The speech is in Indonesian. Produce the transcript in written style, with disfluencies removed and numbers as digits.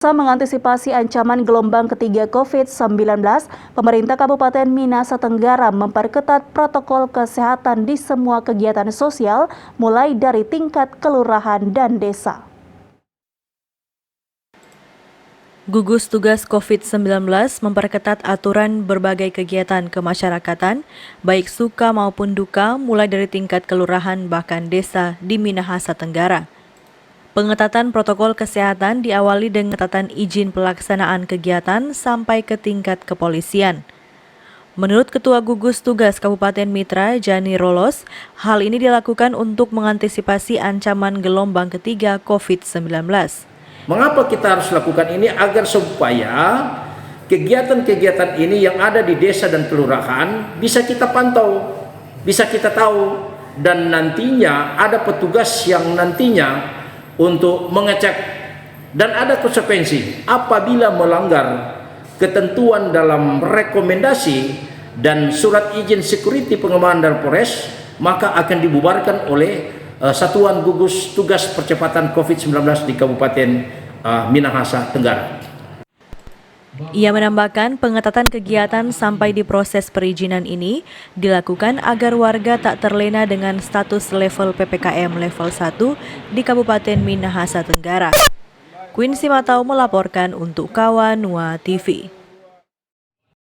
Mengantisipasi ancaman gelombang ketiga COVID-19, pemerintah Kabupaten Minahasa Tenggara memperketat protokol kesehatan di semua kegiatan sosial, mulai dari tingkat kelurahan dan desa. Gugus Tugas COVID-19 memperketat aturan berbagai kegiatan kemasyarakatan, baik suka maupun duka, mulai dari tingkat kelurahan bahkan desa di Minahasa Tenggara. Pengetatan protokol kesehatan diawali dengan pengetatan izin pelaksanaan kegiatan sampai ke tingkat kepolisian. Menurut Ketua Gugus Tugas Kabupaten Mitra, Jani Rolos, hal ini dilakukan untuk mengantisipasi ancaman gelombang ketiga COVID-19. Mengapa kita harus lakukan ini? Agar supaya kegiatan-kegiatan ini yang ada di desa dan kelurahan bisa kita pantau, bisa kita tahu, dan nantinya ada petugas yang nantinya untuk mengecek, dan ada konsekuensi apabila melanggar ketentuan dalam rekomendasi dan surat izin security pengembangan dari Polres, maka akan dibubarkan oleh Satuan Gugus Tugas Percepatan COVID-19 di Kabupaten Minahasa Tenggara. Ia menambahkan pengetatan kegiatan sampai di proses perizinan ini dilakukan agar warga tak terlena dengan status level PPKM level 1 di Kabupaten Minahasa Tenggara. Queen Simatau melaporkan untuk Kawanua TV.